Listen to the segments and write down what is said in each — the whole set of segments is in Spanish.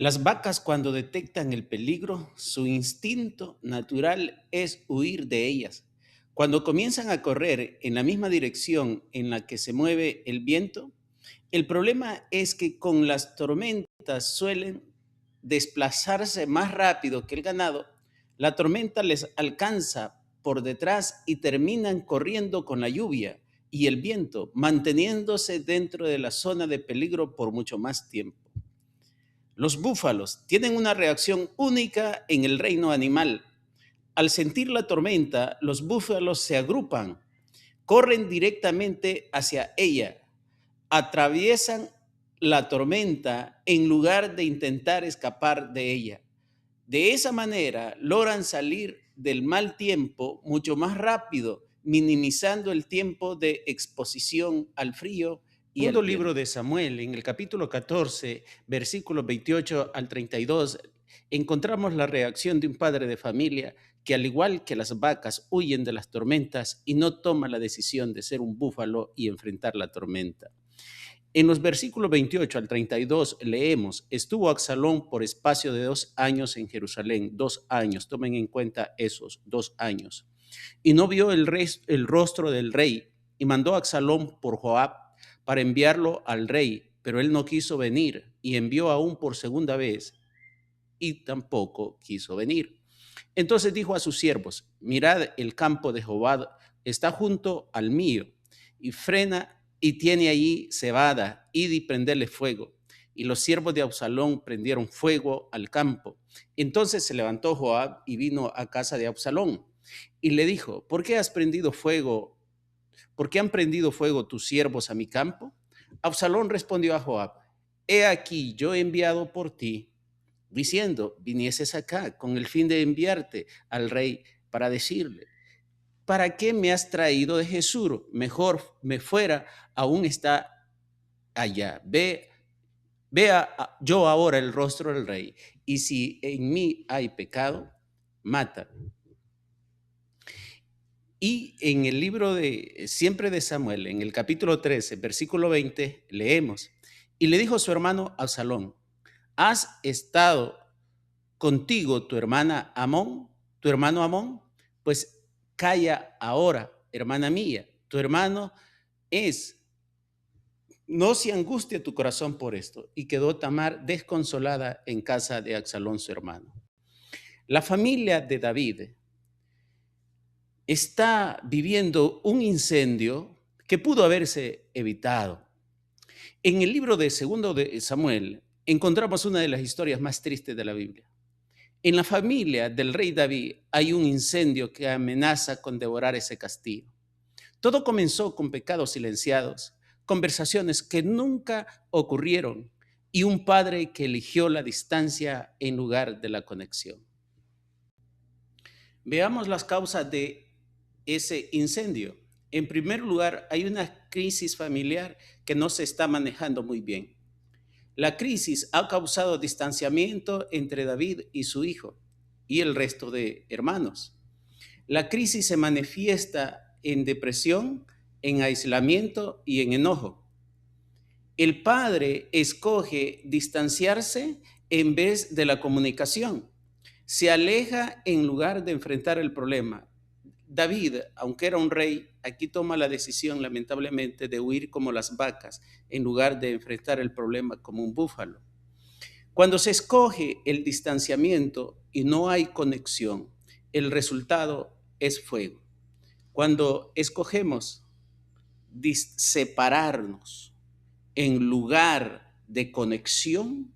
Las vacas cuando detectan el peligro, su instinto natural es huir de ellas. Cuando comienzan a correr en la misma dirección en la que se mueve el viento, el problema es que con las tormentas suelen desplazarse más rápido que el ganado. La tormenta les alcanza por detrás y terminan corriendo con la lluvia y el viento, manteniéndose dentro de la zona de peligro por mucho más tiempo. Los búfalos tienen una reacción única en el reino animal. Al sentir la tormenta, los búfalos se agrupan, corren directamente hacia ella, atraviesan la tormenta en lugar de intentar escapar de ella. De esa manera logran salir del mal tiempo mucho más rápido, minimizando el tiempo de exposición al frío y al Segundo viento. libro de Samuel, en el capítulo 14, versículos 28 al 32, encontramos la reacción de un padre de familia que, al igual que las vacas, huyen de las tormentas y no toma la decisión de ser un búfalo y enfrentar la tormenta. En los versículos 28 al 32 leemos: estuvo Absalón por espacio de 2 años en Jerusalén, 2 años, tomen en cuenta esos 2 años, y no vio el rostro del rey, y mandó a Absalón por Joab para enviarlo al rey, pero él no quiso venir, y envió aún por segunda vez, y tampoco quiso venir. Entonces dijo a sus siervos: mirad, el campo de Jehová está junto al mío, y frena y tiene allí cebada, id y prenderle fuego. Y los siervos de Absalón prendieron fuego al campo. Entonces se levantó Joab y vino a casa de Absalón y le dijo: ¿por qué has prendido fuego? ¿Por qué han prendido fuego tus siervos a mi campo? Absalón respondió a Joab: he aquí, yo he enviado por ti, diciendo, vinieses acá con el fin de enviarte al rey para decirle: ¿para qué me has traído de Jesús? Mejor me fuera, aún está allá. Vea yo ahora el rostro del rey, y si en mí hay pecado, mata. Y en el libro de siempre de Samuel, en el capítulo 13, versículo 20, leemos: y le dijo su hermano Absalón: ¿has estado contigo tu hermana Amón, tu hermano Amón? Pues calla ahora, hermana mía, tu hermano es. No se angustia tu corazón por esto. Y quedó Tamar desconsolada en casa de Absalón, su hermano. La familia de David está viviendo un incendio que pudo haberse evitado. En el libro de Segundo de Samuel encontramos una de las historias más tristes de la Biblia. En la familia del rey David hay un incendio que amenaza con devorar ese castillo. Todo comenzó con pecados silenciados, conversaciones que nunca ocurrieron y un padre que eligió la distancia en lugar de la conexión. Veamos las causas de ese incendio. En primer lugar, hay una crisis familiar que no se está manejando muy bien. La crisis ha causado distanciamiento entre David y su hijo y el resto de hermanos. La crisis se manifiesta en depresión, en aislamiento y en enojo. El padre escoge distanciarse en vez de la comunicación. Se aleja en lugar de enfrentar el problema. David, aunque era un rey, aquí toma la decisión, lamentablemente, de huir como las vacas en lugar de enfrentar el problema como un búfalo. Cuando se escoge el distanciamiento y no hay conexión, el resultado es fuego. Cuando escogemos separarnos en lugar de conexión,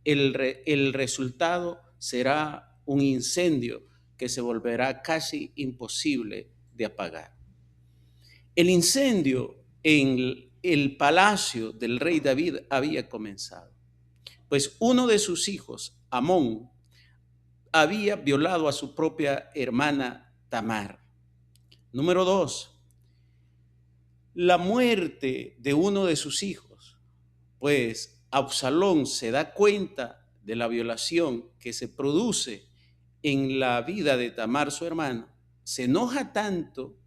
el resultado será un incendio que se volverá casi imposible de apagar. El incendio en el palacio del rey David había comenzado, pues uno de sus hijos, Amón, había violado a su propia hermana Tamar. Número 2, la muerte de uno de sus hijos, pues Absalón se da cuenta de la violación que se produce en la vida de Tamar, su hermano, se enoja tanto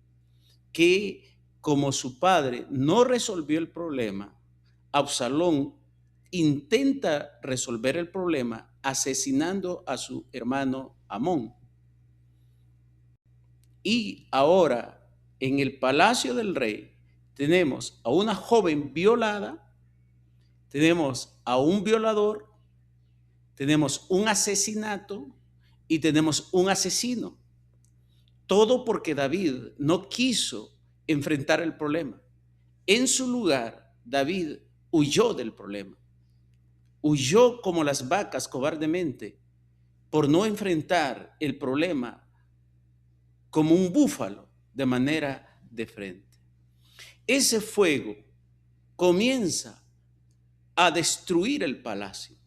que, como su padre no resolvió el problema, Absalón intenta resolver el problema asesinando a su hermano Amón. Y ahora, en el palacio del rey, tenemos a una joven violada, tenemos a un violador, tenemos un asesinato y tenemos un asesino. Todo porque David no quiso enfrentar el problema. En su lugar, David huyó del problema. Huyó como las vacas cobardemente por no enfrentar el problema como un búfalo de manera de frente. Ese fuego comienza a destruir el palacio.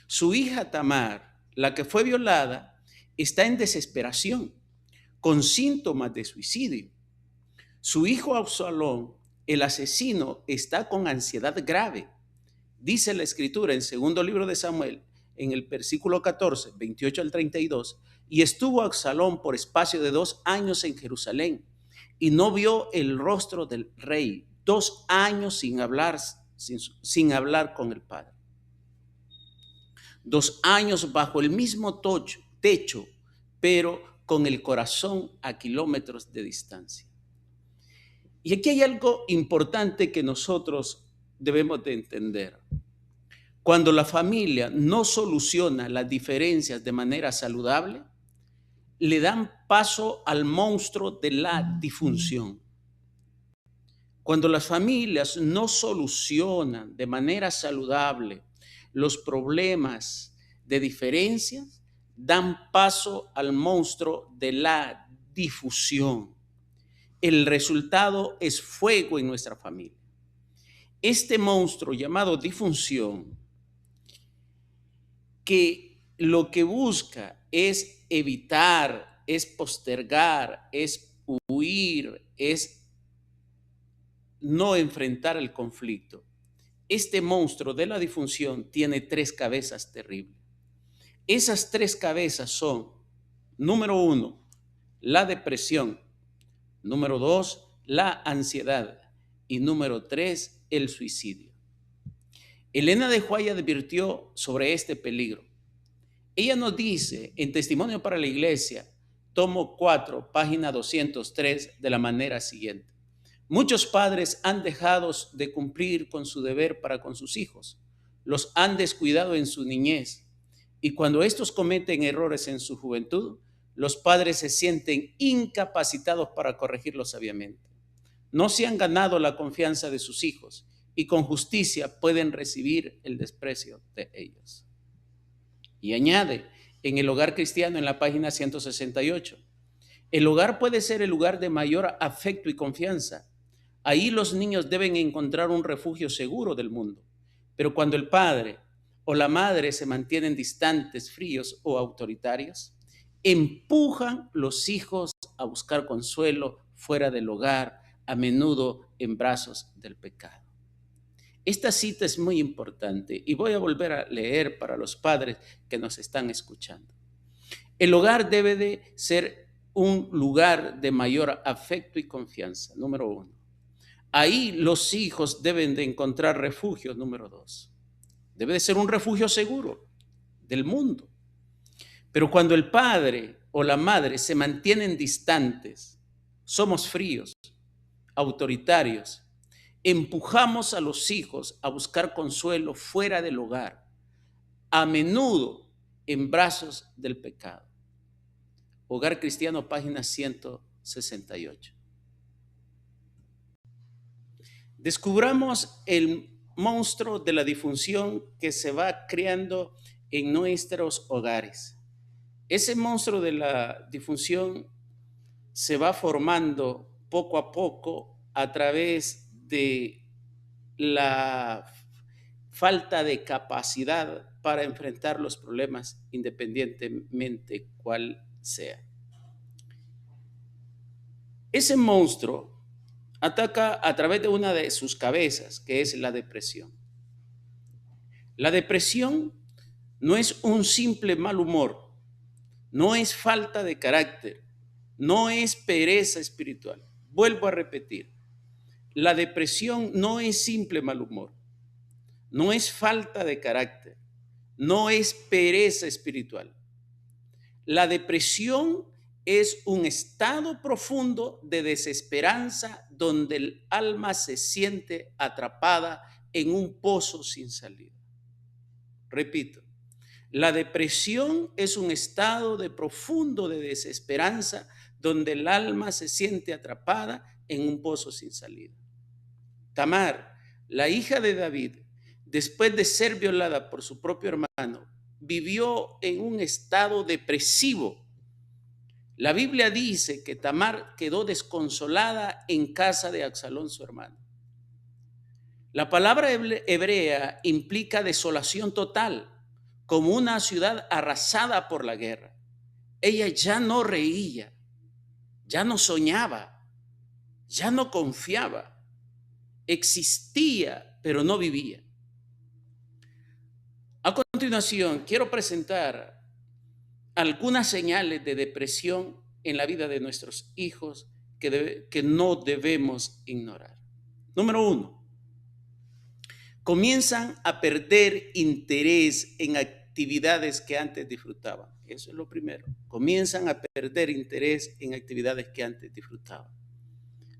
Su hija Tamar, la que fue violada, está en desesperación, con síntomas de suicidio. Su hijo Absalón, el asesino, está con ansiedad grave. Dice la escritura en segundo libro de Samuel, en el versículo 14, 28 al 32, y estuvo Absalón por espacio de 2 años en Jerusalén, y no vio el rostro del rey, 2 años sin hablar con el padre. 2 años bajo el mismo techo, pero con el corazón a kilómetros de distancia. Y aquí hay algo importante que nosotros debemos de entender. Cuando la familia no soluciona las diferencias de manera saludable, le dan paso al monstruo de la disfunción. Cuando las familias no solucionan de manera saludable los problemas de diferencias, dan paso al monstruo de la difusión. El resultado es fuego en nuestra familia. Este monstruo llamado disfunción, que lo que busca es evitar, es postergar, es huir, es no enfrentar el conflicto. Este monstruo de la disfunción tiene 3 cabezas terribles. Esas 3 cabezas son, número 1, la depresión, número 2, la ansiedad y número 3, el suicidio. Elena de White advirtió sobre este peligro. Ella nos dice en Testimonio para la Iglesia, tomo 4, página 203, de la manera siguiente. Muchos padres han dejado de cumplir con su deber para con sus hijos. Los han descuidado en su niñez. Y cuando estos cometen errores en su juventud, los padres se sienten incapacitados para corregirlos sabiamente. No se han ganado la confianza de sus hijos y con justicia pueden recibir el desprecio de ellos. Y añade, en el hogar cristiano, en la página 168, el hogar puede ser el lugar de mayor afecto y confianza. Ahí los niños deben encontrar un refugio seguro del mundo. Pero cuando el padre o la madre se mantienen distantes, fríos o autoritarios, empujan los hijos a buscar consuelo fuera del hogar, a menudo en brazos del pecado. Esta cita es muy importante y voy a volver a leer para los padres que nos están escuchando. El hogar debe de ser un lugar de mayor afecto y confianza, número 1. Ahí los hijos deben de encontrar refugio, número 2. Debe de ser un refugio seguro del mundo. Pero cuando el padre o la madre se mantienen distantes, somos fríos, autoritarios, empujamos a los hijos a buscar consuelo fuera del hogar, a menudo en brazos del pecado. Hogar Cristiano, página 168. Descubramos el monstruo de la disfunción que se va creando en nuestros hogares. Ese monstruo de la disfunción se va formando poco a poco a través de la falta de capacidad para enfrentar los problemas independientemente cuál sea. Ese monstruo ataca a través de una de sus cabezas, que es la depresión. La depresión no es un simple mal humor, no es falta de carácter, no es pereza espiritual. Vuelvo a repetir, la depresión no es simple mal humor, no es falta de carácter, no es pereza espiritual. La depresión es un estado profundo de desesperanza donde el alma se siente atrapada en un pozo sin salida. Repito, la depresión es un estado de profundo de desesperanza donde el alma se siente atrapada en un pozo sin salida. Tamar, la hija de David, después de ser violada por su propio hermano, vivió en un estado depresivo. La Biblia dice que Tamar quedó desconsolada en casa de Absalón, su hermano. La palabra hebrea implica desolación total, como una ciudad arrasada por la guerra. Ella ya no reía, ya no soñaba, ya no confiaba. Existía, pero no vivía. A continuación, quiero presentar algunas señales de depresión en la vida de nuestros hijos que no debemos ignorar. Número 1. Comienzan a perder interés en actividades que antes disfrutaban. Eso es lo primero. Comienzan a perder interés en actividades que antes disfrutaban.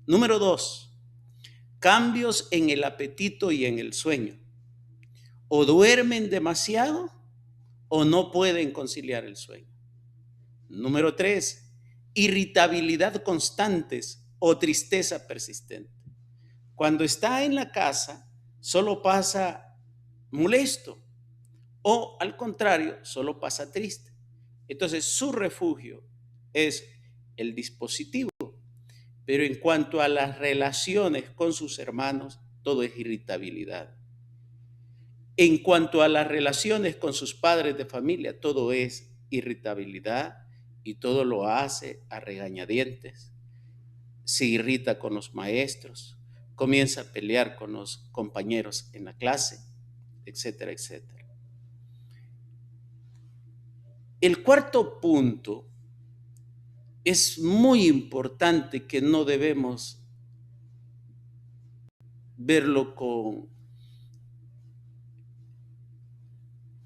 Número 2. Cambios en el apetito y en el sueño. O duermen demasiado o no pueden conciliar el sueño. Número 3. Irritabilidad constantes o tristeza persistente. Cuando está en la casa, solo pasa molesto o al contrario, solo pasa triste. Entonces su refugio es el dispositivo, pero en cuanto a las relaciones con sus hermanos, todo es irritabilidad. En cuanto a las relaciones con sus padres de familia, todo es irritabilidad y todo lo hace a regañadientes. Se irrita con los maestros, comienza a pelear con los compañeros en la clase, etcétera, etcétera. El cuarto punto es muy importante que no debemos verlo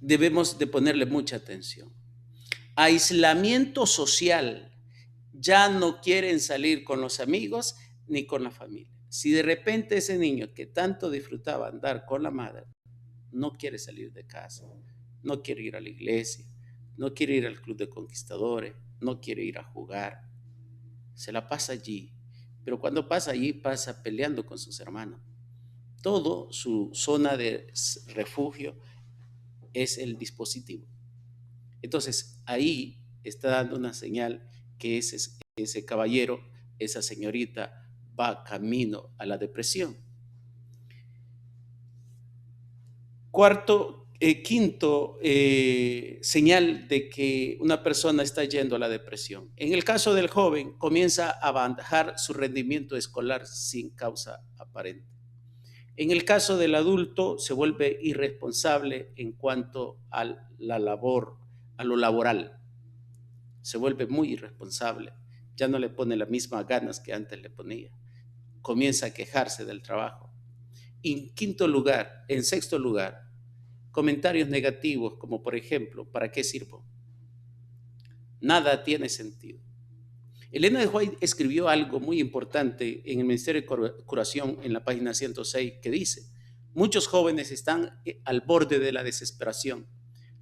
debemos de ponerle mucha atención. Aislamiento social. Ya no quieren salir con los amigos ni con la familia. Si de repente ese niño que tanto disfrutaba andar con la madre no quiere salir de casa, no quiere ir a la iglesia, no quiere ir al club de conquistadores, no quiere ir a jugar, se la pasa allí, pero cuando pasa allí pasa peleando con sus hermanos. Todo su zona de refugio es el dispositivo. Entonces ahí está dando una señal que ese caballero, esa señorita va camino a la depresión. Quinto señal de que una persona está yendo a la depresión. En el caso del joven, comienza a bajar su rendimiento escolar sin causa aparente. En el caso del adulto, se vuelve irresponsable en cuanto a la labor, a lo laboral. Se vuelve muy irresponsable. Ya no le pone las mismas ganas que antes le ponía. Comienza a quejarse del trabajo. En sexto lugar, comentarios negativos como por ejemplo, ¿para qué sirvo? Nada tiene sentido. Elena de White escribió algo muy importante en el Ministerio de Curación en la página 106 que dice: muchos jóvenes están al borde de la desesperación.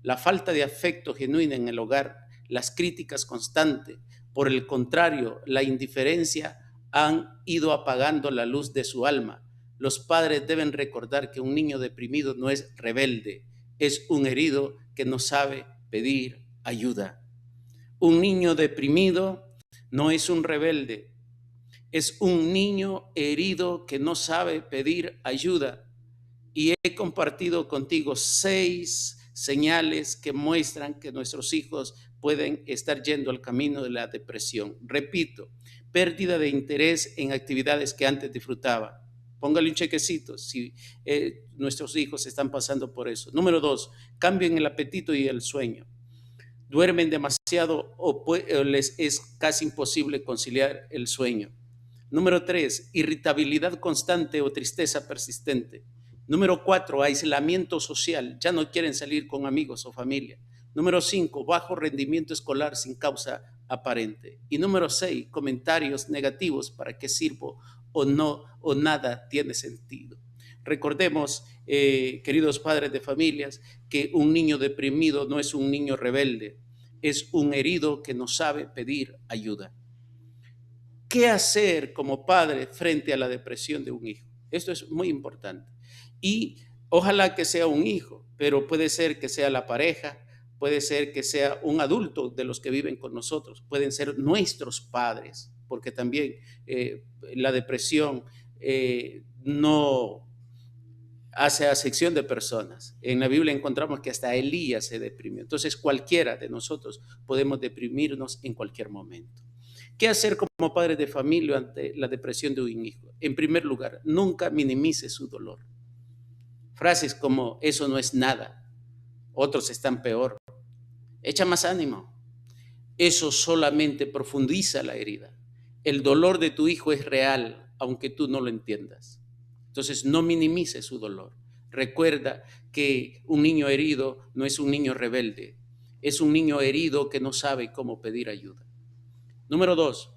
La falta de afecto genuino en el hogar, las críticas constantes, por el contrario, la indiferencia han ido apagando la luz de su alma. Los padres deben recordar que un niño deprimido no es rebelde, es un herido que no sabe pedir ayuda. Un niño deprimido no es un rebelde, es un niño herido que no sabe pedir ayuda. Y he compartido contigo 6 señales que muestran que nuestros hijos pueden estar yendo al camino de la depresión. Repito, pérdida de interés en actividades que antes disfrutaban. Póngale un chequecito si nuestros hijos están pasando por eso. Número 2, cambio en el apetito y el sueño. Duermen demasiado o les es casi imposible conciliar el sueño. Número 3, irritabilidad constante o tristeza persistente. Número 4, aislamiento social. Ya no quieren salir con amigos o familia. Número 5, bajo rendimiento escolar sin causa aparente. Y número 6, comentarios negativos, ¿para qué sirvo o no o nada tiene sentido? Recordemos, queridos padres de familias, que un niño deprimido no es un niño rebelde, es un herido que no sabe pedir ayuda. ¿Qué hacer como padre frente a la depresión de un hijo? Esto es muy importante. Y ojalá que sea un hijo, pero puede ser que sea la pareja, puede ser que sea un adulto de los que viven con nosotros, pueden ser nuestros padres, porque también la depresión no hace acepción de personas. En la Biblia encontramos que hasta Elías se deprimió. Entonces cualquiera de nosotros podemos deprimirnos en cualquier momento. ¿Qué hacer como padre de familia ante la depresión de un hijo? En primer lugar, nunca minimice su dolor. Frases como eso no es nada, otros están peor, echa más ánimo. Eso solamente profundiza la herida. El dolor de tu hijo es real, aunque tú no lo entiendas. Entonces, no minimice su dolor. Recuerda que un niño herido no es un niño rebelde, es un niño herido que no sabe cómo pedir ayuda. Número 2,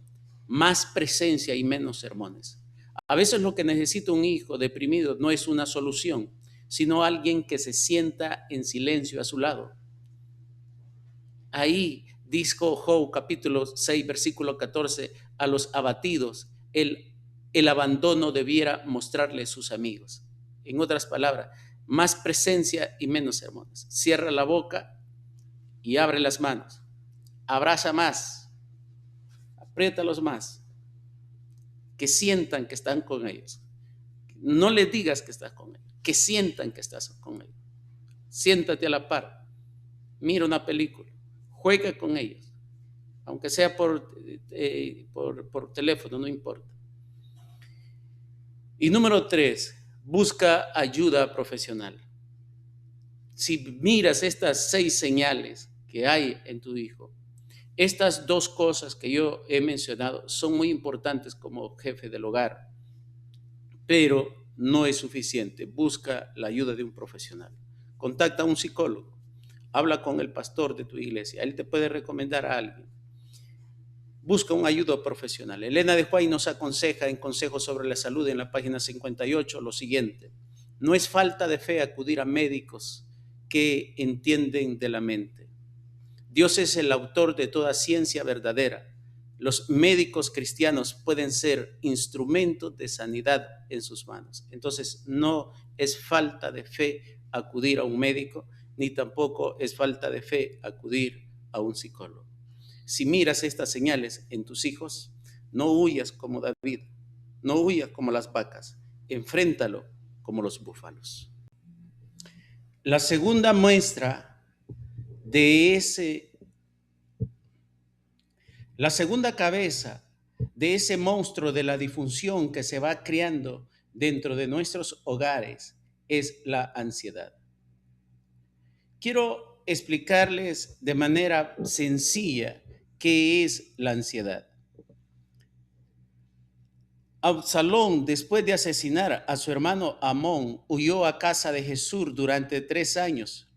más presencia y menos sermones. A veces lo que necesita un hijo deprimido no es una solución, sino alguien que se sienta en silencio a su lado. Ahí dijo Job capítulo 6 versículo 14, a los abatidos el abandono debiera mostrarle sus amigos. En otras palabras, más presencia y menos sermones. Cierra la boca y abre las manos. Abraza más, apriétalos más, que sientan que están con ellos. No les digas que estás con ellos, que sientan que estás con ellos. Siéntate a la par, mira una película, juega con ellos, aunque sea por teléfono, no importa. Y número 3, busca ayuda profesional. Si miras estas 6 señales que hay en tu hijo, estas 2 cosas que yo he mencionado son muy importantes como jefe del hogar, pero no es suficiente. Busca la ayuda de un profesional. Contacta a un psicólogo, habla con el pastor de tu iglesia, él te puede recomendar a alguien. Busca un ayuda profesional. Elena de White nos aconseja en Consejos sobre la Salud en la página 58 lo siguiente: no es falta de fe acudir a médicos que entienden de la mente. Dios es el autor de toda ciencia verdadera. Los médicos cristianos pueden ser instrumentos de sanidad en sus manos. Entonces, no es falta de fe acudir a un médico, ni tampoco es falta de fe acudir a un psicólogo. Si miras estas señales en tus hijos, no huyas como David, no huyas como las vacas, enfréntalo como los búfalos. La segunda muestra de la segunda cabeza de ese monstruo de la disfunción que se va creando dentro de nuestros hogares es la ansiedad. Quiero explicarles de manera sencilla qué es la ansiedad. Absalón, después de asesinar a su hermano Amón, huyó a casa de Jesús durante 3 años.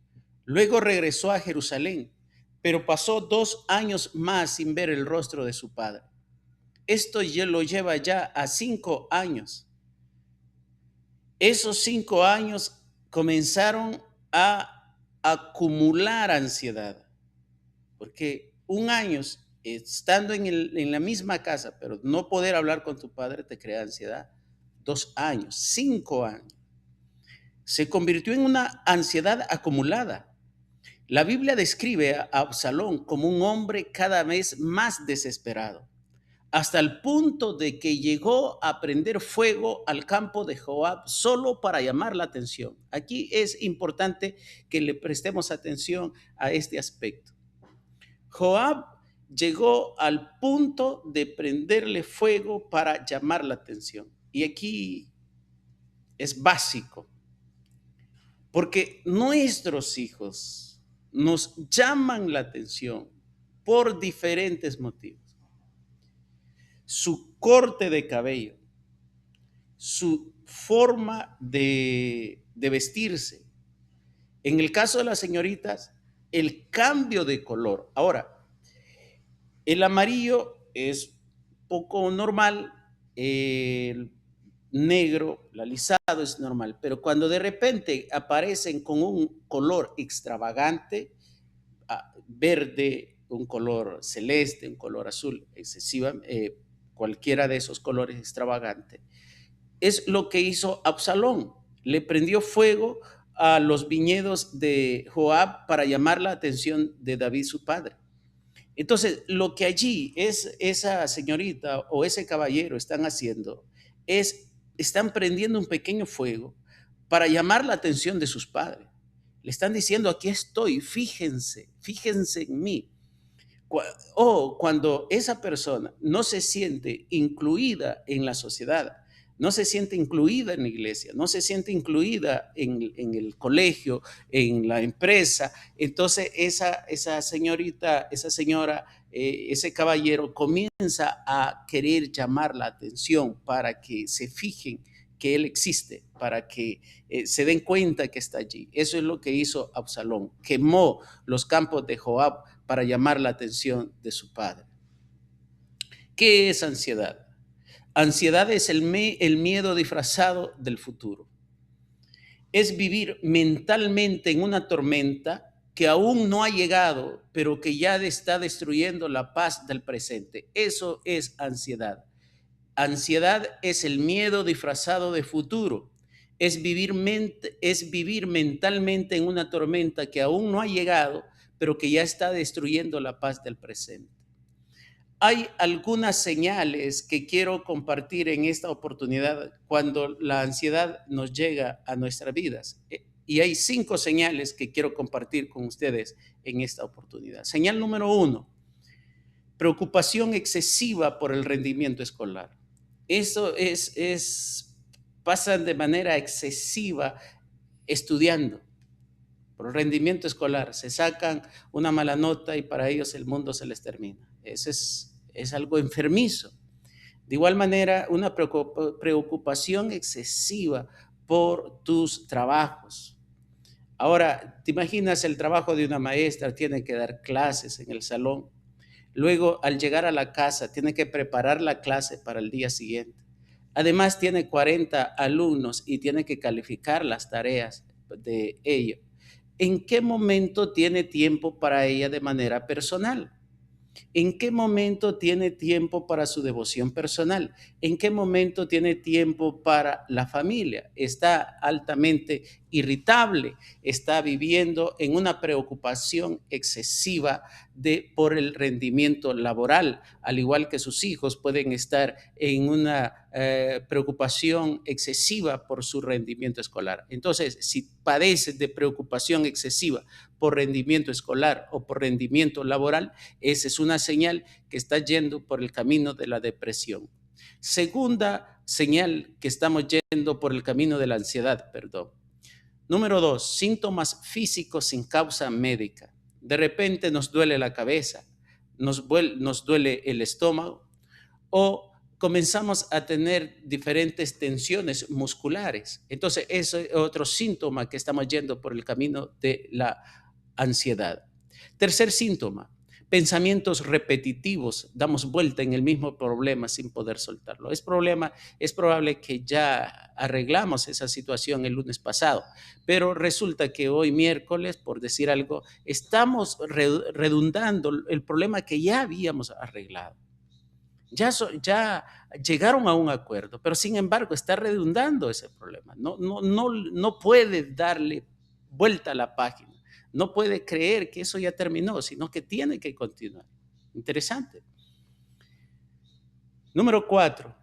Luego regresó a Jerusalén, pero pasó 2 años más sin ver el rostro de su padre. Esto ya lo lleva ya a 5 años. Esos 5 años comenzaron a acumular ansiedad, porque un año estando en la misma casa, pero no poder hablar con tu padre te crea ansiedad. 2 años, 5 años. Se convirtió en una ansiedad acumulada. La Biblia describe a Absalón como un hombre cada vez más desesperado, hasta el punto de que llegó a prender fuego al campo de Joab solo para llamar la atención. Aquí es importante que le prestemos atención a este aspecto. Joab llegó al punto de prenderle fuego para llamar la atención. Y aquí es básico, porque nuestros hijos nos llaman la atención por diferentes motivos. Su corte de cabello, su forma de de vestirse. En el caso de las señoritas, el cambio de color. Ahora, el amarillo es poco normal, el negro, el alisado es normal, pero cuando de repente aparecen con un color extravagante, verde, un color celeste, un color azul, cualquiera de esos colores extravagantes, es lo que hizo Absalón. Le prendió fuego a los viñedos de Joab para llamar la atención de David, su padre. Entonces, lo que allí es esa señorita o ese caballero están haciendo están prendiendo un pequeño fuego para llamar la atención de sus padres. Le están diciendo, aquí estoy, fíjense, fíjense en mí. O cuando esa persona no se siente incluida en la sociedad, no se siente incluida en la iglesia, no se siente incluida en el colegio, en la empresa, entonces esa señorita, esa señora, ese caballero comienza a querer llamar la atención para que se fijen que él existe, para que se den cuenta que está allí. Eso es lo que hizo Absalón. Quemó los campos de Joab para llamar la atención de su padre. ¿Qué es ansiedad? Ansiedad es el miedo disfrazado del futuro. Es vivir mentalmente en una tormenta que aún no ha llegado, pero que ya está destruyendo la paz del presente. Eso es ansiedad. Ansiedad es el miedo disfrazado de futuro. Es vivir mentalmente en una tormenta que aún no ha llegado, pero que ya está destruyendo la paz del presente. Hay algunas señales que quiero compartir en esta oportunidad cuando la ansiedad nos llega a nuestras vidas. Y hay 5 señales que quiero compartir con ustedes en esta oportunidad. Señal número 1, preocupación excesiva por el rendimiento escolar. Eso pasan de manera excesiva estudiando por el rendimiento escolar. Se sacan una mala nota y para ellos el mundo se les termina. Eso es algo enfermizo. De igual manera, una preocupación excesiva por tus trabajos. Ahora, ¿te imaginas el trabajo de una maestra? Tiene que dar clases en el salón. Luego, al llegar a la casa, tiene que preparar la clase para el día siguiente. Además, tiene 40 alumnos y tiene que calificar las tareas de ellos. ¿En qué momento tiene tiempo para ella de manera personal? ¿En qué momento tiene tiempo para su devoción personal? ¿En qué momento tiene tiempo para la familia? Está altamente irritable, está viviendo en una preocupación excesiva por el rendimiento laboral, al igual que sus hijos pueden estar en una preocupación excesiva por su rendimiento escolar. Entonces, si padeces de preocupación excesiva por rendimiento escolar o por rendimiento laboral, esa es una señal que está yendo por el camino de la depresión. Segunda señal que estamos yendo por el camino de la ansiedad, perdón. Número 2, síntomas físicos sin causa médica. De repente nos duele la cabeza, nos duele el estómago o comenzamos a tener diferentes tensiones musculares. Entonces, eso es otro síntoma que estamos yendo por el camino de la ansiedad. Tercer síntoma, pensamientos repetitivos, damos vuelta en el mismo problema sin poder soltarlo. Es probable que ya arreglamos esa situación el lunes pasado, pero resulta que hoy miércoles, por decir algo, estamos redundando el problema que ya habíamos arreglado. Ya llegaron a un acuerdo, pero sin embargo está redundando ese problema. No puede darle vuelta a la página. No puede creer que eso ya terminó, sino que tiene que continuar. Interesante. Número 4,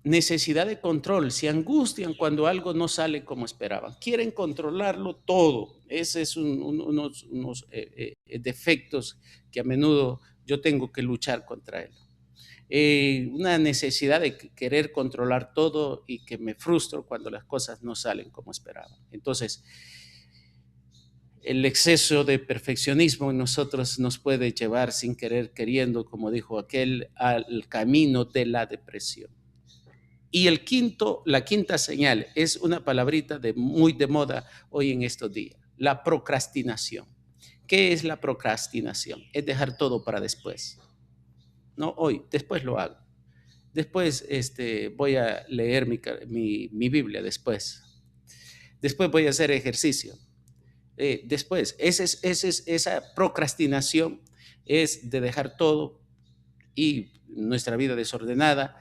necesidad de control. Se angustian cuando algo no sale como esperaban. Quieren controlarlo todo. Ese es unos defectos que a menudo yo tengo que luchar contra él. Una necesidad de querer controlar todo y que me frustro cuando las cosas no salen como esperaba. Entonces, el exceso de perfeccionismo en nosotros nos puede llevar sin querer, queriendo, como dijo aquel, al camino de la depresión. Y la quinta señal es una palabrita muy de moda hoy en estos días, la procrastinación. ¿Qué es la procrastinación? Es dejar todo para después. No hoy, después lo hago. Después voy a leer mi Biblia después. Después voy a hacer ejercicio. Después, esa procrastinación es de dejar todo y nuestra vida desordenada,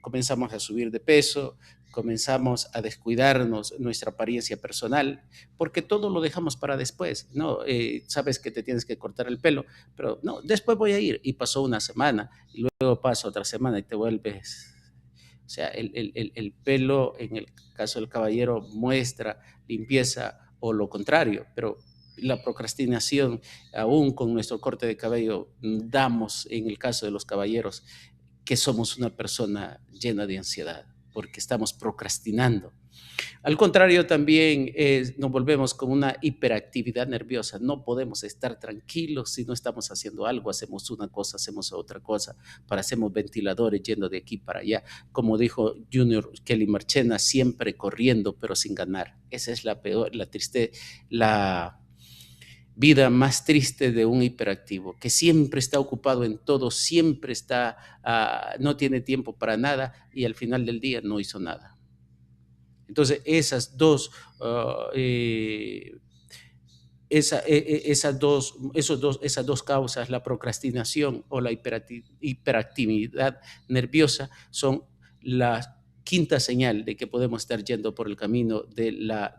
comenzamos a subir de peso, comenzamos a descuidarnos nuestra apariencia personal, porque todo lo dejamos para después, ¿no? Sabes que te tienes que cortar el pelo, pero no, después voy a ir, y pasó una semana, y luego pasa otra semana y te vuelves... O sea, el pelo, en el caso del caballero, muestra limpieza o lo contrario, pero la procrastinación, aún con nuestro corte de cabello, damos, en el caso de los caballeros, que somos una persona llena de ansiedad, porque estamos procrastinando. Al contrario, también nos volvemos con una hiperactividad nerviosa. No podemos estar tranquilos si no estamos haciendo algo. Hacemos una cosa, hacemos otra cosa. Parecemos ventiladores yendo de aquí para allá. Como dijo Junior Kelly Marchena, siempre corriendo, pero sin ganar. Esa es la vida más triste de un hiperactivo, que siempre está ocupado en todo, siempre está, no tiene tiempo para nada y al final del día no hizo nada. Entonces, esas dos causas, la procrastinación o la hiperactividad nerviosa, son la quinta señal de que podemos estar yendo por el camino de la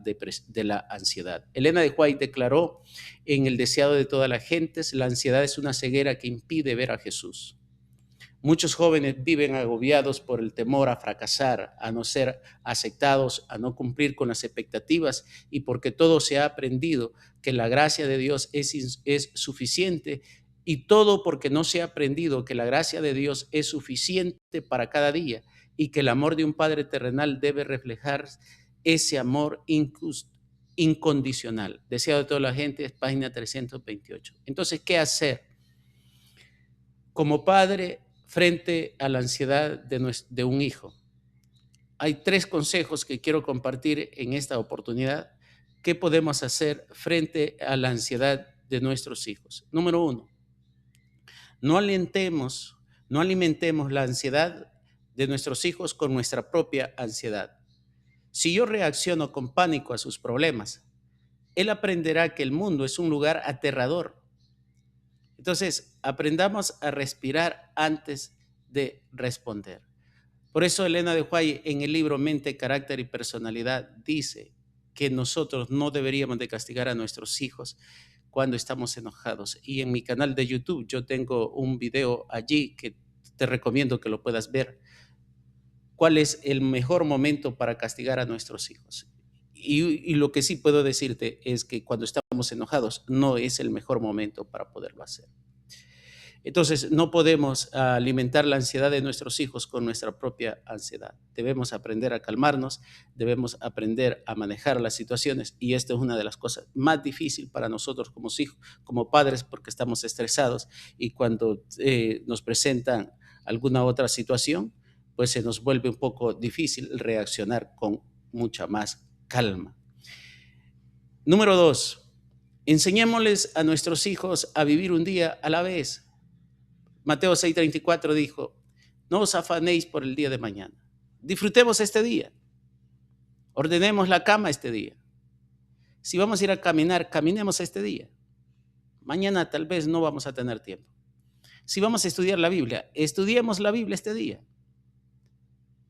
ansiedad. Elena de White declaró en El deseado de todas las gentes: la ansiedad es una ceguera que impide ver a Jesús. Muchos jóvenes viven agobiados por el temor a fracasar, a no ser aceptados, a no cumplir con las expectativas, y porque todo se ha aprendido que la gracia de Dios es suficiente, y todo porque no se ha aprendido que la gracia de Dios es suficiente para cada día y que el amor de un Padre terrenal debe reflejar ese amor incondicional. Deseado de toda la gente, es página 328. Entonces, ¿qué hacer como padre frente a la ansiedad de un hijo? Hay 3 consejos que quiero compartir en esta oportunidad. ¿Qué podemos hacer frente a la ansiedad de nuestros hijos? Número 1, no alimentemos la ansiedad de nuestros hijos con nuestra propia ansiedad. Si yo reacciono con pánico a sus problemas, él aprenderá que el mundo es un lugar aterrador. Entonces, aprendamos a respirar antes de responder. Por eso Elena de White, en el libro Mente, Carácter y Personalidad, dice que nosotros no deberíamos de castigar a nuestros hijos cuando estamos enojados. Y en mi canal de YouTube yo tengo un video allí que te recomiendo que lo puedas ver. ¿Cuál es el mejor momento para castigar a nuestros hijos? Y lo que sí puedo decirte es que cuando estamos enojados no es el mejor momento para poderlo hacer. Entonces, no podemos alimentar la ansiedad de nuestros hijos con nuestra propia ansiedad. Debemos aprender a calmarnos, debemos aprender a manejar las situaciones, y esto es una de las cosas más difíciles para nosotros como hijos, como padres, porque estamos estresados, y cuando nos presentan alguna otra situación, pues se nos vuelve un poco difícil reaccionar con mucha más calma. Número 2, enseñémosles a nuestros hijos a vivir un día a la vez. Mateo 6:34 dijo: no os afanéis por el día de mañana. Disfrutemos este día. Ordenemos la cama este día. Si vamos a ir a caminar, caminemos este día. Mañana tal vez no vamos a tener tiempo. Si vamos a estudiar la Biblia, estudiemos la Biblia este día.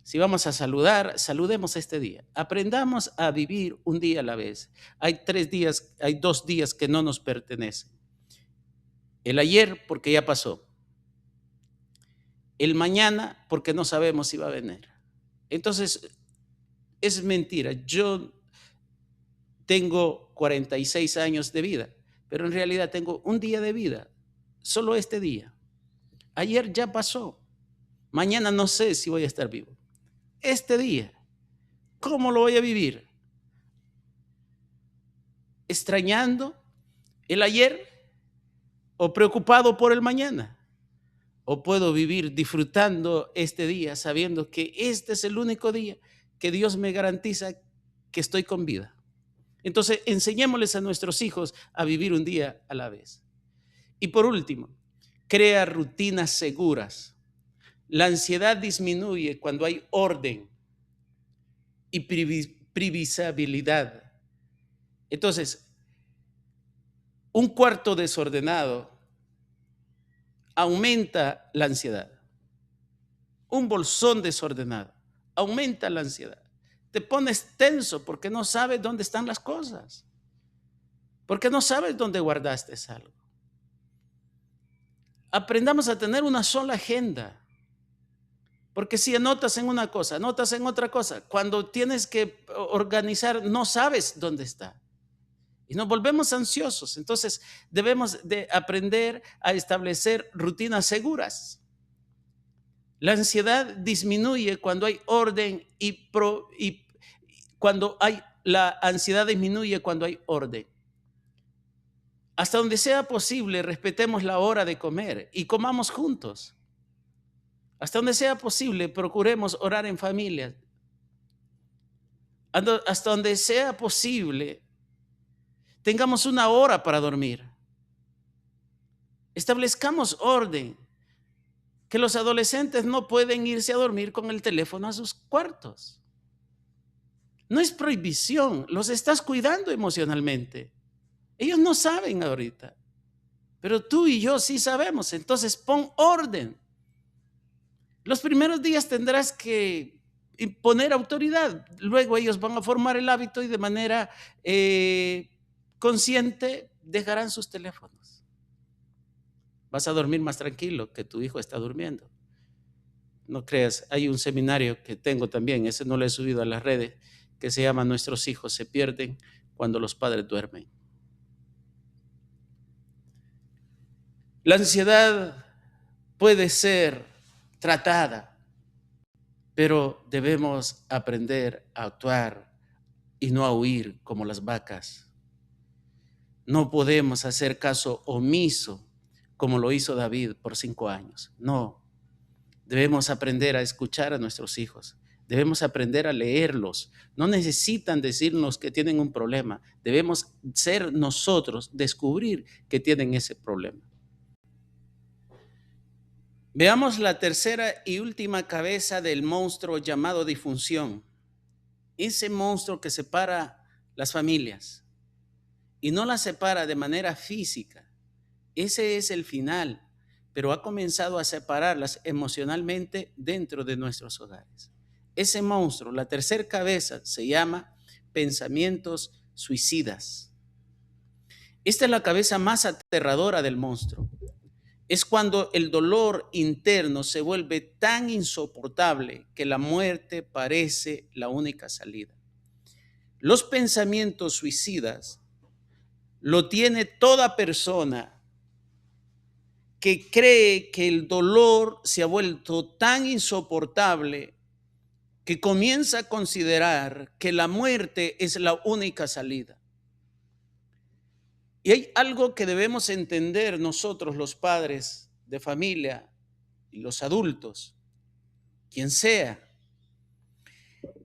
Si vamos a saludar, saludemos este día. Aprendamos a vivir un día a la vez. Hay 2 días que no nos pertenecen. El ayer, porque ya pasó. El mañana, porque no sabemos si va a venir. Entonces, es mentira. Yo tengo 46 años de vida, pero en realidad tengo un día de vida, solo este día. Ayer ya pasó. Mañana no sé si voy a estar vivo. Este día, ¿cómo lo voy a vivir? ¿Extrañando el ayer o preocupado por el mañana? o puedo vivir disfrutando este día sabiendo que este es el único día que Dios me garantiza que estoy con vida. Entonces, enseñémosles a nuestros hijos a vivir un día a la vez. Y por último, crea rutinas seguras. La ansiedad disminuye cuando hay orden y previsibilidad. Entonces, un cuarto desordenado aumenta la ansiedad. Un bolsón desordenado aumenta la ansiedad. Te pones tenso porque no sabes dónde están las cosas, porque no sabes dónde guardaste algo. Aprendamos a tener una sola agenda, porque si anotas en una cosa, anotas en otra cosa, cuando tienes que organizar no sabes dónde está. Y nos volvemos ansiosos. Entonces debemos de aprender a establecer rutinas seguras. La ansiedad disminuye cuando hay orden y cuando hay, la ansiedad disminuye cuando hay orden. Hasta donde sea posible, respetemos la hora de comer y comamos juntos. Hasta donde sea posible, procuremos orar en familia. Hasta donde sea posible, tengamos una hora para dormir. Establezcamos orden. Que los adolescentes no pueden irse a dormir con el teléfono a sus cuartos. No es prohibición, los estás cuidando emocionalmente. Ellos no saben ahorita, pero tú y yo sí sabemos. Entonces pon orden. Los primeros días tendrás que imponer autoridad. Luego ellos van a formar el hábito y de manera consciente dejarán sus teléfonos. Vas a dormir más tranquilo que tu hijo está durmiendo. No creas, hay un seminario que tengo también, ese no lo he subido a las redes, que se llama Nuestros hijos se pierden cuando los padres duermen. La ansiedad puede ser tratada, pero debemos aprender a actuar y no a huir como las vacas. No podemos hacer caso omiso como lo hizo David por 5 años. No, debemos aprender a escuchar a nuestros hijos. Debemos aprender a leerlos. No necesitan decirnos que tienen un problema. Debemos ser nosotros, descubrir que tienen ese problema. Veamos la tercera y última cabeza del monstruo llamado disfunción. Ese monstruo que separa las familias y no las separa de manera física. Ese es el final, pero ha comenzado a separarlas emocionalmente dentro de nuestros hogares. Ese monstruo, la tercera cabeza, se llama pensamientos suicidas. Esta es la cabeza más aterradora del monstruo. Es cuando el dolor interno se vuelve tan insoportable que la muerte parece la única salida. Los pensamientos suicidas lo tiene toda persona que cree que el dolor se ha vuelto tan insoportable que comienza a considerar que la muerte es la única salida. Y hay algo que debemos entender nosotros, los padres de familia y los adultos, quien sea.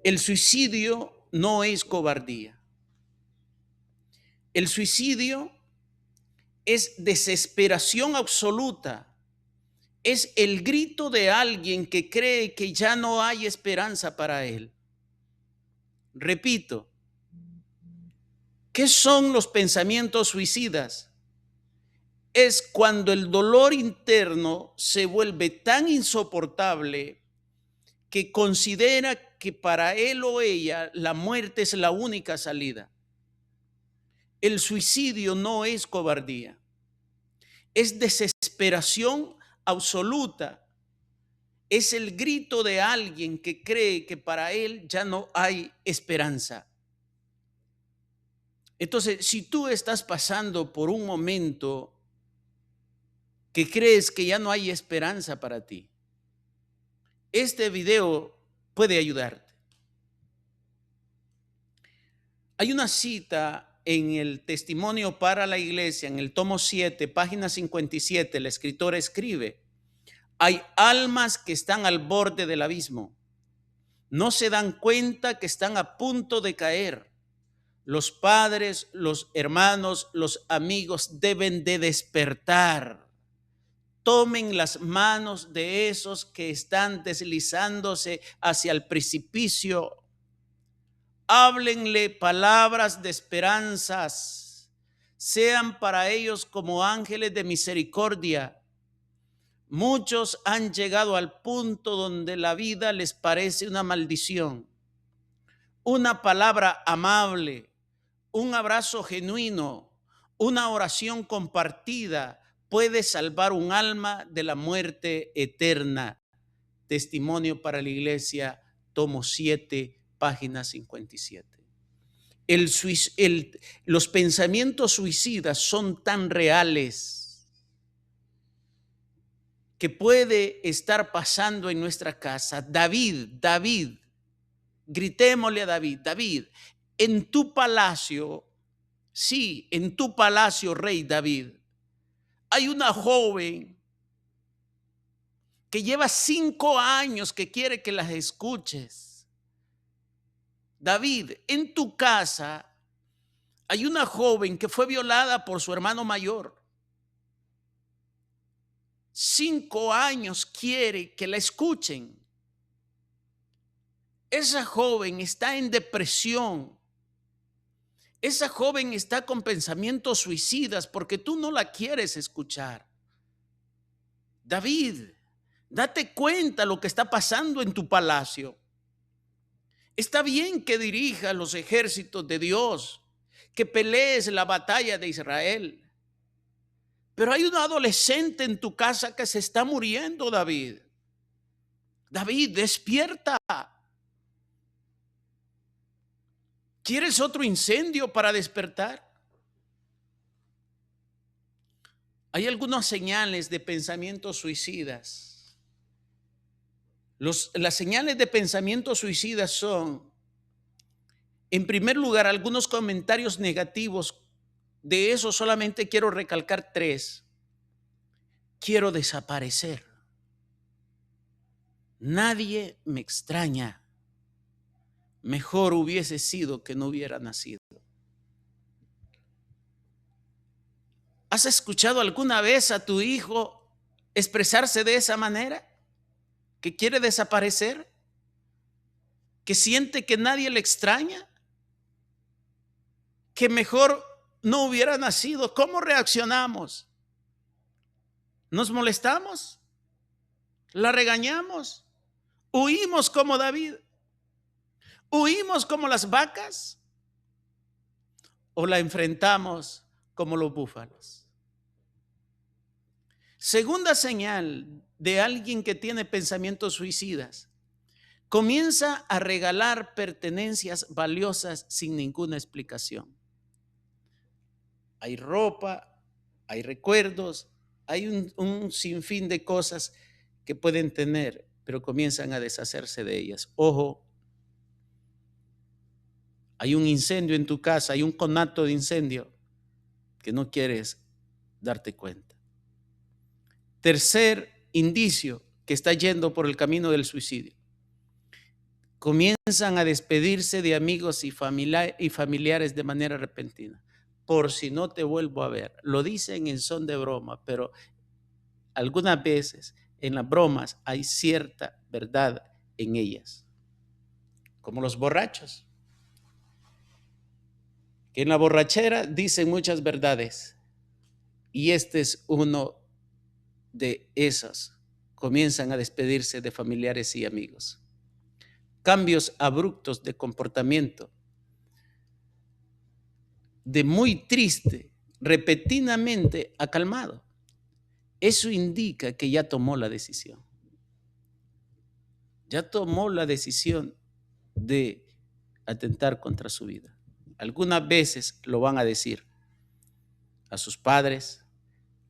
El suicidio no es cobardía. El suicidio es desesperación absoluta. Es el grito de alguien que cree que ya no hay esperanza para él. Repito, ¿qué son los pensamientos suicidas? Es cuando el dolor interno se vuelve tan insoportable que considera que para él o ella la muerte es la única salida. El suicidio no es cobardía, es desesperación absoluta. Es el grito de alguien que cree que para él ya no hay esperanza. Entonces, si tú estás pasando por un momento que crees que ya no hay esperanza para ti, este video puede ayudarte. Hay una cita en el Testimonio para la Iglesia, en el tomo 7, página 57, el escritor escribe: Hay almas que están al borde del abismo. No se dan cuenta que están a punto de caer. Los padres, los hermanos, los amigos deben de despertar. Tomen las manos de esos que están deslizándose hacia el precipicio. Háblenle palabras de esperanzas. Sean para ellos como ángeles de misericordia. Muchos han llegado al punto donde la vida les parece una maldición. Una palabra amable, un abrazo genuino, una oración compartida puede salvar un alma de la muerte eterna. Testimonio para la Iglesia, tomo 7, página 57. Los pensamientos suicidas son tan reales que puede estar pasando en nuestra casa. David, gritémosle a David, en tu palacio, sí, en tu palacio, rey David, hay una joven que lleva 5 años que quiere que las escuches. David, en tu casa hay una joven que fue violada por su hermano mayor. 5 años quiere que la escuchen. Esa joven está en depresión. Esa joven está con pensamientos suicidas porque tú no la quieres escuchar. David, date cuenta lo que está pasando en tu palacio. Está bien que dirijas los ejércitos de Dios, que pelees la batalla de Israel. Pero hay un adolescente en tu casa que se está muriendo, David. David, despierta. ¿Quieres otro incendio para despertar? Hay algunas señales de pensamientos suicidas. Las señales de pensamientos suicidas son, en primer lugar, algunos comentarios negativos. De eso solamente quiero recalcar 3. Quiero desaparecer. Nadie me extraña. Mejor hubiese sido que no hubiera nacido. ¿Has escuchado alguna vez a tu hijo expresarse de esa manera? ¿Que quiere desaparecer? ¿Que siente que nadie le extraña? ¿Que mejor no hubiera nacido? ¿Cómo reaccionamos? ¿Nos molestamos? ¿La regañamos? ¿Huimos como David? ¿Huimos como las vacas? ¿O la enfrentamos como los búfalos? Segunda señal de alguien que tiene pensamientos suicidas: comienza a regalar pertenencias valiosas sin ninguna explicación. Hay ropa, hay recuerdos, hay un sinfín de cosas que pueden tener, pero comienzan a deshacerse de ellas. Ojo, hay un incendio en tu casa, hay un conato de incendio que no quieres darte cuenta. Tercer indicio que está yendo por el camino del suicidio: comienzan a despedirse de amigos y familiares de manera repentina. Por si no te vuelvo a ver. Lo dicen en son de broma, pero algunas veces en las bromas hay cierta verdad en ellas. Como los borrachos, que en la borrachera dicen muchas verdades, y este es uno de esas. Comienzan a despedirse de familiares y amigos. Cambios abruptos de comportamiento, de muy triste, repentinamente a calmado. Eso indica que ya tomó la decisión. Ya tomó la decisión de atentar contra su vida. Algunas veces lo van a decir a sus padres,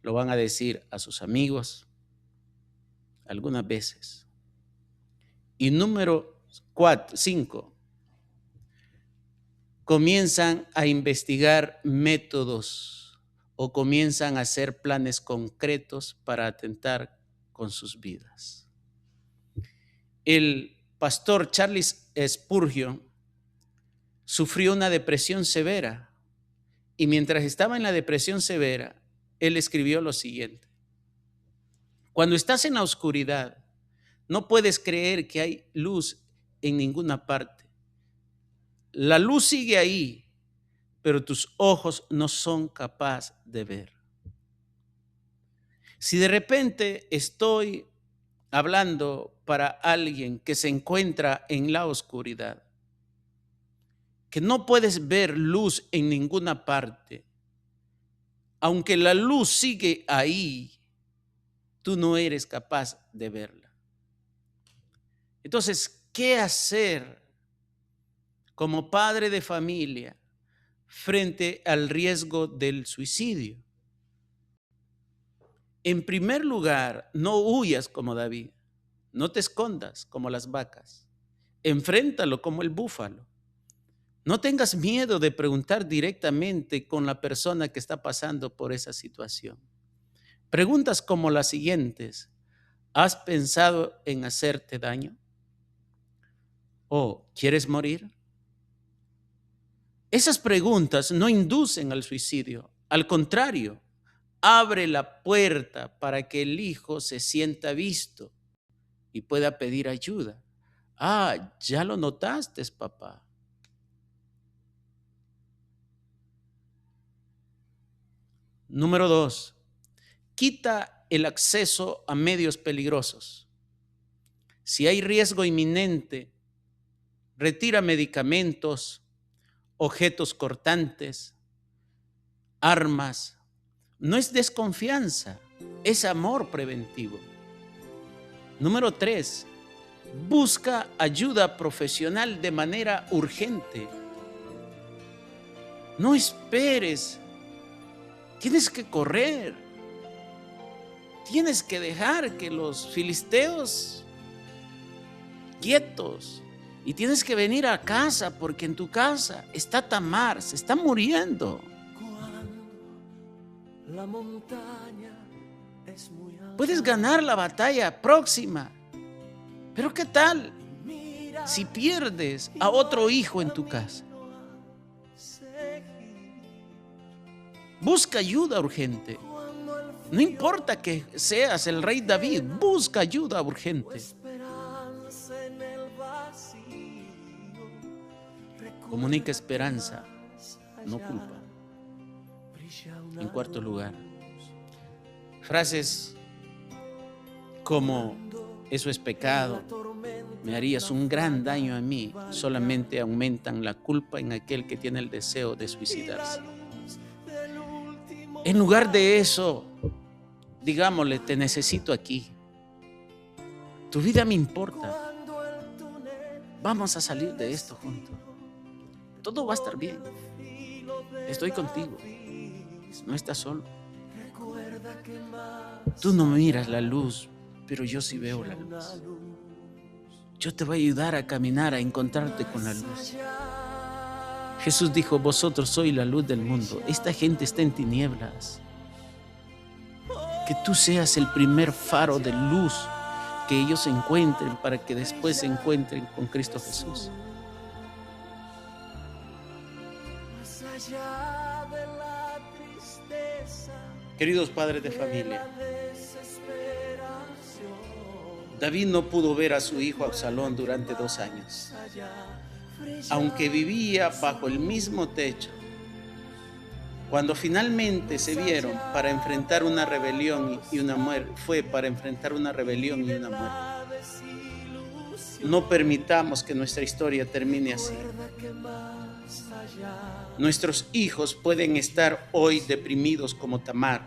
lo van a decir a sus amigos, algunas veces. Y número 5, comienzan a investigar métodos o comienzan a hacer planes concretos para atentar con sus vidas. El pastor Charles Spurgeon sufrió una depresión severa y mientras estaba en la depresión severa, él escribió lo siguiente: cuando estás en la oscuridad, no puedes creer que hay luz en ninguna parte. La luz sigue ahí, pero tus ojos no son capaces de ver. Si de repente estoy hablando para alguien que se encuentra en la oscuridad, que no puedes ver luz en ninguna parte, aunque la luz sigue ahí, tú no eres capaz de verla. Entonces, ¿qué hacer como padre de familia frente al riesgo del suicidio? En primer lugar, no huyas como David, no te escondas como las vacas, enfréntalo como el búfalo. No tengas miedo de preguntar directamente con la persona que está pasando por esa situación. Preguntas como las siguientes: ¿has pensado en hacerte daño? ¿O quieres morir? Esas preguntas no inducen al suicidio, al contrario, abre la puerta para que el hijo se sienta visto y pueda pedir ayuda. Ah, ya lo notaste, papá. Número 2, quita el acceso a medios peligrosos. Si hay riesgo inminente, retira medicamentos, objetos cortantes, armas. No es desconfianza, es amor preventivo. Número 3, busca ayuda profesional de manera urgente. No esperes, tienes que correr, tienes que dejar que los filisteos quietos y tienes que venir a casa porque en tu casa está Tamar, se está muriendo. La montaña es muy alta. Puedes ganar la batalla próxima, pero ¿qué tal si pierdes a otro hijo en tu casa? Busca ayuda urgente. No importa que seas el rey David, busca ayuda urgente. Comunica esperanza, no culpa. En cuarto lugar, frases como eso es pecado, me harías un gran daño a mí, solamente aumentan la culpa en aquel que tiene el deseo de suicidarse. En lugar de eso, digámosle, te necesito aquí. Tu vida me importa. Vamos a salir de esto juntos. Todo va a estar bien. Estoy contigo. No estás solo. Tú no miras la luz, pero yo sí veo la luz. Yo te voy a ayudar a caminar, a encontrarte con la luz. Jesús dijo, vosotros sois la luz del mundo. Esta gente está en tinieblas. Que tú seas el primer faro de luz que ellos encuentren para que después se encuentren con Cristo Jesús. Queridos padres de familia, David no pudo ver a su hijo Absalón durante 2 años. Aunque vivía bajo el mismo techo, cuando finalmente se vieron para enfrentar una rebelión y una muerte, fue para enfrentar una rebelión y una muerte. No permitamos que nuestra historia termine así. Nuestros hijos pueden estar hoy deprimidos como Tamar,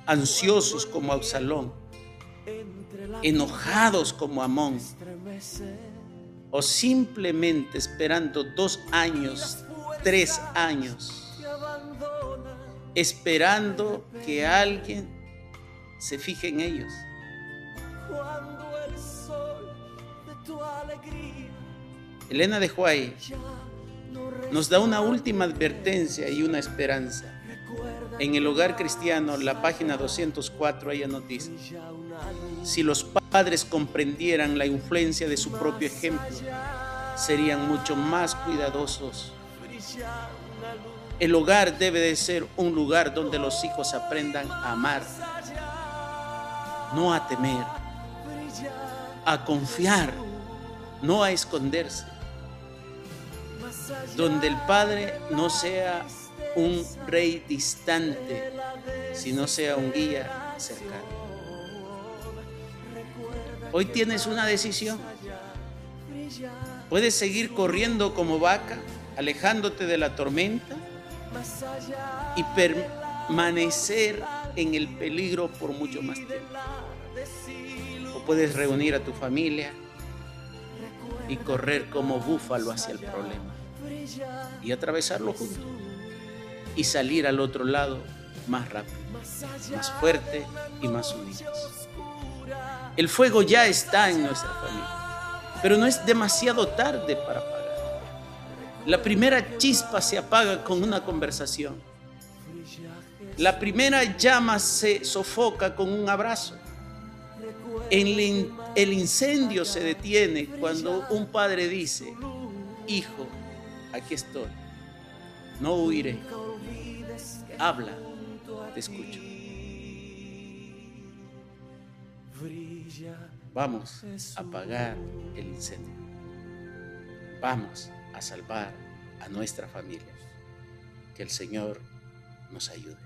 ansiosos como Absalón, enojados como Amón, o simplemente esperando 2 años, 3 años, esperando que alguien se fije en ellos. Elena de White nos da una última advertencia y una esperanza. En el Hogar Cristiano, la página 204, ella nos dice: si los padres comprendieran la influencia de su propio ejemplo, serían mucho más cuidadosos. El hogar debe de ser un lugar donde los hijos aprendan a amar, no a temer, a confiar, no a esconderse. Donde el padre no sea un rey distante, sino sea un guía cercano. Hoy tienes una decisión. Puedes seguir corriendo como vaca, alejándote de la tormenta y permanecer en el peligro por mucho más tiempo. O puedes reunir a tu familia y correr como búfalo hacia el problema y atravesarlo juntos y salir al otro lado más rápido, más fuerte y más unidos. El fuego ya está en nuestra familia, pero no es demasiado tarde para apagar. La primera chispa se apaga con una conversación. La primera llama se sofoca con un abrazo. El incendio se detiene cuando un padre dice: hijo, aquí estoy, no huiré, habla, te escucho. Vamos a apagar el incendio. Vamos a salvar a nuestra familia. Que el Señor nos ayude.